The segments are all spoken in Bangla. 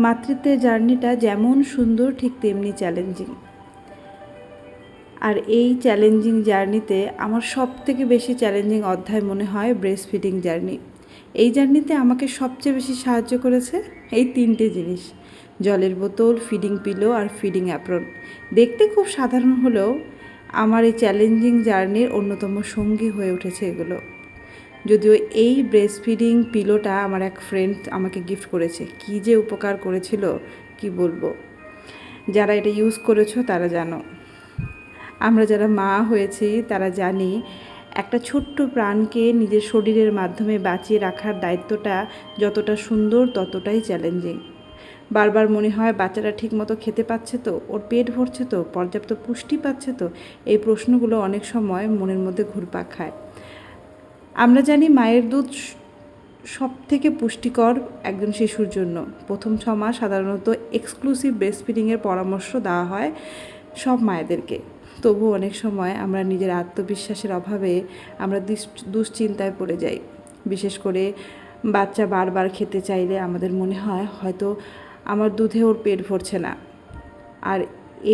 মাতৃত্বের জার্নিটা যেমন সুন্দর ঠিক তেমনি চ্যালেঞ্জিং। আর এই চ্যালেঞ্জিং জার্নিতে আমার সবথেকে বেশি চ্যালেঞ্জিং অধ্যায় মনে হয় ব্রেস্ট ফিডিং জার্নি। এই জার্নিতে আমাকে সবচেয়ে বেশি সাহায্য করেছে এই 3টে জিনিস: জলের বোতল, ফিডিং পিলো আর ফিডিং অ্যাপ্রন। দেখতে খুব সাধারণ হলেও আমার এই চ্যালেঞ্জিং জার্নির অন্যতম সঙ্গী হয়ে উঠেছে এগুলো। যদিও এই ব্রেস্ট ফিডিং পিলোটা আমার এক ফ্রেন্ড আমাকে গিফট করেছে, কী যে উপকার করেছিল কি বলবো। যারা এটা ইউজ করেছো তারা জানো। আমরা যারা মা হয়েছি তারা জানি একটা ছোট্ট প্রাণকে নিজের শরীরের মাধ্যমে বাঁচিয়ে রাখার দায়িত্বটা যতটা সুন্দর ততটাই চ্যালেঞ্জিং। বারবার মনে হয় বাচ্চাটা ঠিকমতো খেতে পাচ্ছে তো, ওর পেট ভরছে তো, পর্যাপ্ত পুষ্টি পাচ্ছে তো। এই প্রশ্নগুলো অনেক সময় মনের মধ্যে ঘুরপাক খায়। আমরা জানি মায়ের দুধ সবথেকে পুষ্টিকর একজন শিশুর জন্য। প্রথম 6 মাস সাধারণত এক্সক্লুসিভ ব্রেস্ট ফিডিংয়ের পরামর্শ দেওয়া হয় সব মায়েদেরকে। তবু অনেক সময় আমরা নিজের আত্মবিশ্বাসের অভাবে আমরা দুশ্চিন্তায় পড়ে যাই। বিশেষ করে বাচ্চা বারবার খেতে চাইলে আমাদের মনে হয় হয়তো আমার দুধে ওর পেট ভরছে না। আর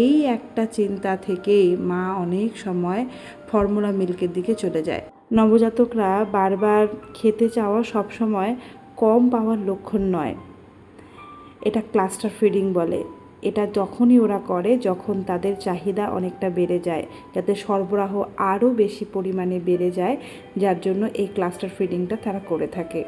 এই একটা চিন্তা থেকেই মা অনেক সময় ফর্মুলা মিল্কের দিকে চলে যায়। নবজাতকরা বারবার খেতে চাওয়া সবসময় কম পাওয়ার লক্ষণ নয়, এটা ক্লাস্টার ফিডিং বলে। এটা যখনই ওরা করে যখন তাদের চাহিদা অনেকটা বেড়ে যায়, যাতে সরবরাহ আরও বেশি পরিমাণে বেড়ে যায়, যার জন্য এই ক্লাস্টার ফিডিংটা তারা করে থাকে।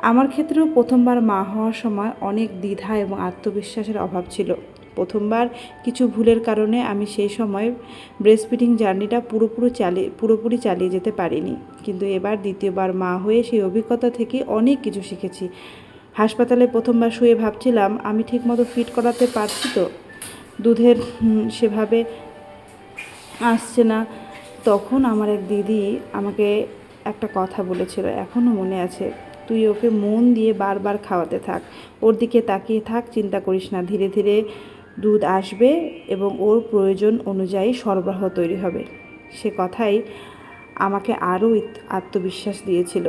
আমার ক্ষেত্রেও প্রথমবার মা হওয়ার সময় অনেক দ্বিধা এবং আত্মবিশ্বাসের অভাব ছিল। প্রথমবার কিছু ভুলের কারণে আমি সেই সময় ব্রেস্ট ফিডিং জার্নিটা পুরোপুরি চালিয়ে যেতে পারিনি। কিন্তু এবার দ্বিতীয়বার মা হয়ে সেই অভিজ্ঞতা থেকে অনেক কিছু শিখেছি। হাসপাতালে প্রথমবার শুয়ে ভাবছিলাম আমি ঠিকমতো ফিড করাতে পারছি তো, দুধের সেভাবে আসছে না। তখন আমার এক দিদি আমাকে একটা কথা বলেছিল, এখনও মনে আছে, তুই ওকে মন দিয়ে বারবার খাওয়াতে থাক, ওর দিকে তাকিয়ে থাক, চিন্তা করিস না, ধীরে ধীরে দুধ আসবে এবং ওর প্রয়োজন অনুযায়ী সরবরাহ তৈরি হবে। সে কথাই আমাকে আরও আত্মবিশ্বাস দিয়েছিল।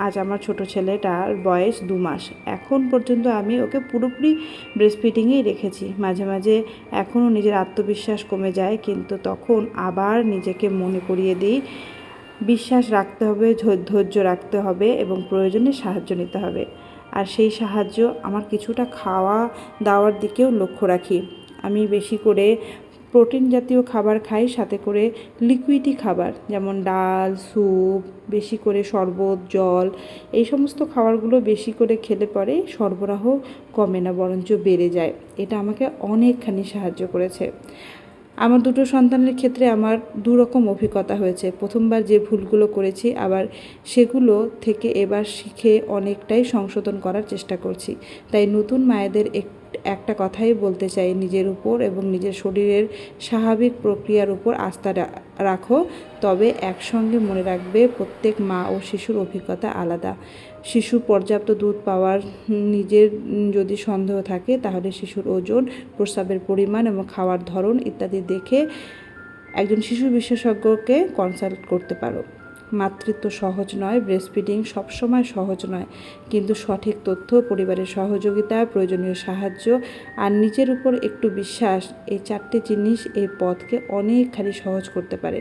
আজ আমার ছোট ছেলেটার বয়স 2 মাস। এখন পর্যন্ত আমি ওকে পুরোপুরি ব্রেস্ট ফিডিংয়েই রেখেছি। মাঝে মাঝে এখনও নিজের আত্মবিশ্বাস কমে যায়, কিন্তু তখন আবার নিজেকে মনে করিয়ে দিই বিশ্বাস রাখতে হবে, ধৈর্য রাখতে হবে এবং প্রয়োজনে সাহায্য নিতে হবে। আর সেই সাহায্য আমার কিছুটা খাওয়া দাওয়ার দিকেও লক্ষ্য রাখি। আমি বেশি করে প্রোটিন জাতীয় খাবার খাই, সাথে করে লিকুইডি খাবার যেমন ডাল, স্যুপ, বেশি করে শরবত, জল, এই সমস্ত খাবারগুলো বেশি করে খেলে পরে সরবরাহ কমে না, বরঞ্চ বেড়ে যায়। এটা আমাকে অনেকখানি সাহায্য করেছে। আমার দুটো সন্তানের ক্ষেত্রে আমার দুরকম অভিজ্ঞতা হয়েছে। প্রথমবার যে ভুলগুলো করেছি আবার সেগুলো থেকে এবার শিখে অনেকটাই সংশোধন করার চেষ্টা করছি। তাই নতুন মায়েদের একটা কথাই বলতে চাই, নিজের উপর এবং নিজের শরীরের স্বাভাবিক প্রক্রিয়ার উপর আস্থা রাখো। তবে একসঙ্গে মনে রাখবে প্রত্যেক মা ও শিশুর অভিজ্ঞতা আলাদা। শিশু পর্যাপ্ত দুধ পাওয়ার নিজের যদি সন্দেহ থাকে তাহলে শিশুর ওজন, প্রস্রাবের পরিমাণ এবং খাওয়ার ধরন ইত্যাদি দেখে একজন শিশু বিশেষজ্ঞকে কনসাল্ট করতে পারো। মাতৃত্ব সহজ নয়, ব্রেস্ট ফিডিং সবসময় সহজ নয়, কিন্তু সঠিক তথ্য, পরিবারের সহযোগিতা, প্রয়োজনীয় সাহায্য আর নিজের উপর একটু বিশ্বাস, এই 4টে জিনিস এই পথকে অনেকখানি সহজ করতে পারে।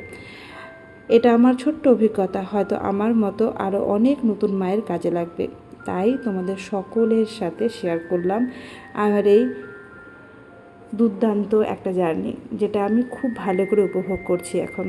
এটা আমার ছোট্ট অভিজ্ঞতা, হয়তো আমার মতো আরও অনেক নতুন মায়ের কাজে লাগবে। তাই তোমাদের সকলের সাথে শেয়ার করলাম আমার এই দুর্দান্ত একটা জার্নি, যেটা আমি খুব ভালো করে উপভোগ করছি এখন।